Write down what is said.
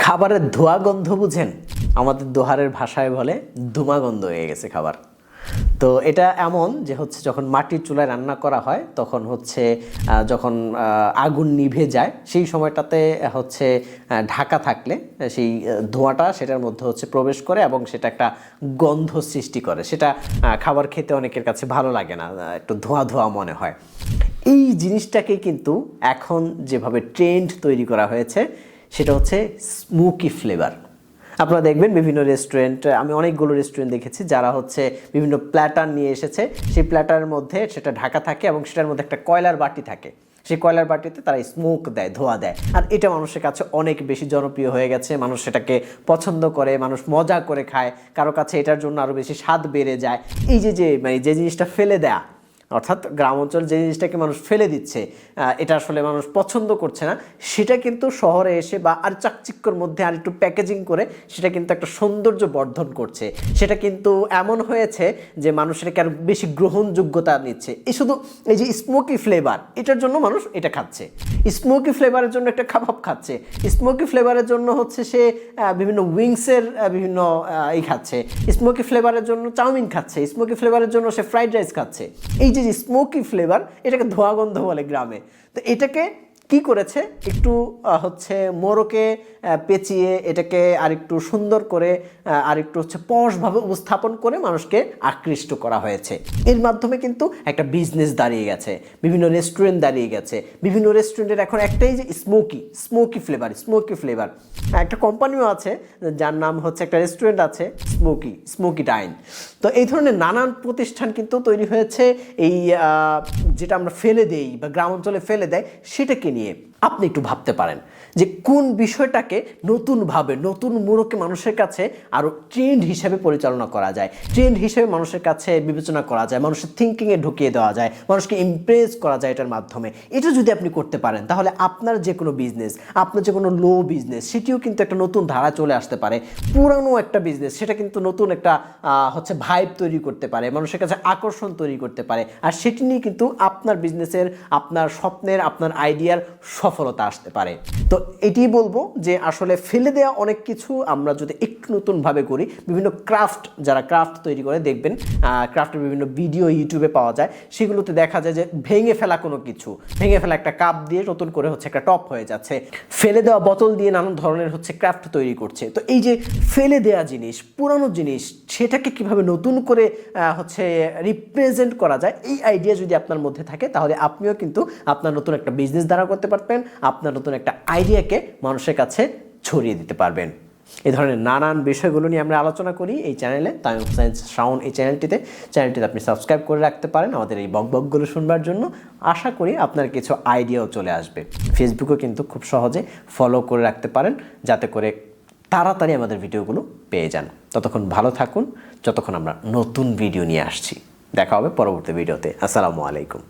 খাবারের ধোঁয়া গন্ধ বুঝেন? আমাদের দোহারের ভাষায় বলে ধুমা গন্ধ হয়ে গেছে খাবার। তো এটা এমন যে হচ্ছে যখন মাটির চুলায় রান্না করা হয় তখন হচ্ছে যখন আগুন নিভে যায় সেই সময়টাতে হচ্ছে ঢাকা থাকলে সেই ধোঁয়াটা সেটার মধ্যে হচ্ছে প্রবেশ করে এবং সেটা একটা গন্ধ সৃষ্টি করে। সেটা খাবার খেতে অনেকের কাছে ভালো লাগে না, একটু ধোঁয়া ধোঁয়া মনে হয়। এই জিনিসটাকে কিন্তু এখন যেভাবে ট্রেন্ড তৈরি করা হয়েছে সেটা হচ্ছে স্মোকি ফ্লেভার। আপনারা দেখবেন বিভিন্ন রেস্টুরেন্ট, আমি অনেকগুলো রেস্টুরেন্ট দেখেছি যারা হচ্ছে বিভিন্ন প্ল্যাটার নিয়ে এসেছে, সেই প্ল্যাটারের মধ্যে সেটা ঢাকা থাকে এবং সেটার মধ্যে একটা কয়লার বাটি থাকে। সেই কয়লার বাটিতে তারা স্মোক দেয়, ধোঁয়া দেয়, আর এটা মানুষের কাছে অনেক বেশি জনপ্রিয় হয়ে গেছে। মানুষ সেটাকে পছন্দ করে, মানুষ মজা করে খায়, কারো কাছে এটার জন্য আরও বেশি স্বাদ বেড়ে যায়। এই যে জিনিসটা ফেলে দেয়া, অর্থাৎ গ্রাম অঞ্চল যে জিনিসটাকে মানুষ ফেলে দিচ্ছে, এটা আসলে মানুষ পছন্দ করছে না, সেটা কিন্তু শহরে এসে বা আর চাকচিক্যর মধ্যে আর একটু প্যাকেজিং করে সেটা কিন্তু একটা সৌন্দর্য বর্ধন করছে। সেটা কিন্তু এমন হয়েছে যে মানুষ এটাকে আরও বেশি গ্রহণযোগ্যতা নিচ্ছে। এই যে স্মোকি ফ্লেভার, এটার জন্য মানুষ এটা খাচ্ছে। স্মোকি ফ্লেভারের জন্য একটা কাবাব খাচ্ছে, স্মোকি ফ্লেভারের জন্য হচ্ছে সে বিভিন্ন উইংসের বিভিন্ন খাচ্ছে, স্মোকি ফ্লেভারের জন্য চাউমিন খাচ্ছে, স্মোকি ফ্লেভারের জন্য সে ফ্রাইড রাইস খাচ্ছে। এই যে স্মোকি ফ্লেভার, এটাকে ধোঁয়া গন্ধ বলে গ্রামে। তো এটাকে কি করেছে, একটু হচ্ছে মোড়কে পেঁচিয়ে এটাকে আরেকটু সুন্দর করে আরেকটু হচ্ছে পশভাবে উপস্থাপন করে মানুষকে আকৃষ্ট করা হয়েছে। এর মাধ্যমে কিন্তু একটা বিজনেস দাঁড়িয়ে গেছে, বিভিন্ন রেস্টুরেন্ট দাঁড়িয়ে গেছে। বিভিন্ন রেস্টুরেন্টের এখন একটাই যে স্মোকি ফ্লেভার। একটা কোম্পানিও আছে যার নাম হচ্ছে, একটা রেস্টুরেন্ট আছে স্মোকি ডাইন। তো এই ধরনের নানান প্রতিষ্ঠান কিন্তু তৈরি হয়েছে এই যেটা আমরা ফেলে দেই বা গ্রাম অঞ্চলে ফেলে দেয় সেটাকে নিয়ে। আপনি একটু ভাবতে পারেন যে কোন বিষয়টাকে নতুনভাবে নতুন মোড়কে মানুষের কাছে আরও ট্রেন্ড হিসেবে পরিচালনা করা যায়, ট্রেন্ড হিসেবে মানুষের কাছে বিবেচনা করা যায়, মানুষের থিঙ্কিংয়ে ঢুকিয়ে দেওয়া যায়, মানুষকে ইমপ্রেস করা যায় এটার মাধ্যমে। এটা যদি আপনি করতে পারেন তাহলে আপনার যে কোনো বিজনেস, আপনার যে কোনো লো বিজনেস, সেটিও কিন্তু একটা নতুন ধারা চলে আসতে পারে। পুরানো একটা বিজনেস সেটা কিন্তু নতুন একটা হচ্ছে ভাইব তৈরি করতে পারে, মানুষের কাছে আকর্ষণ তৈরি করতে পারে, আর সেটি নিয়ে কিন্তু আপনার বিজনেসের, আপনার স্বপ্নের, আপনার আইডিয়ার সফলতা আসতে পারে। তো এটি বলবো যে আসলে ফেলে দেওয়া অনেক কিছু আমরা যদি একটু নতুনভাবে করি, বিভিন্ন যারা ক্রাফট তৈরি করে দেখবেন, ক্রাফটের বিভিন্ন ভিডিও ইউটিউবে পাওয়া যায়, সেগুলোতে দেখা যায় যে ভেঙে ফেলা একটা কাপ দিয়ে নতুন করে হচ্ছে একটা টপ হয়ে যাচ্ছে, ফেলে দেওয়া বোতল দিয়ে নানান ধরনের হচ্ছে ক্রাফট তৈরি করছে। তো এই যে ফেলে দেওয়া জিনিস, পুরানো জিনিস, সেটাকে কিভাবে নতুন করে হচ্ছে রিপ্রেজেন্ট করা যায়, এই আইডিয়া যদি আপনার মধ্যে থাকে তাহলে আপনিও কিন্তু আপনার নতুন একটা বিজনেস দাঁড়া করতে পারবেন, আপনার নতুন একটা আইডিয়াকে মানুষের কাছে ছড়িয়ে দিতে পারবেন। এই ধরনের নানান বিষয়গুলো নিয়ে আমরা আলোচনা করি এই চ্যানেলে, তামিম হোসাইন শাওন এই চ্যানেলটিতে আপনি সাবস্ক্রাইব করে রাখতে পারেন আমাদের এই বকবকগুলো শুনবার জন্য। আশা করি আপনার কিছু আইডিয়াও চলে আসবে। ফেসবুকেও কিন্তু খুব সহজে ফলো করে রাখতে পারেন যাতে করে তাড়াতাড়ি আমাদের ভিডিওগুলো পেয়ে যান। ততক্ষণ ভালো থাকুন, যতক্ষণ আমরা নতুন ভিডিও নিয়ে আসছি। দেখা হবে পরবর্তী ভিডিওতে। আসসালামু আলাইকুম।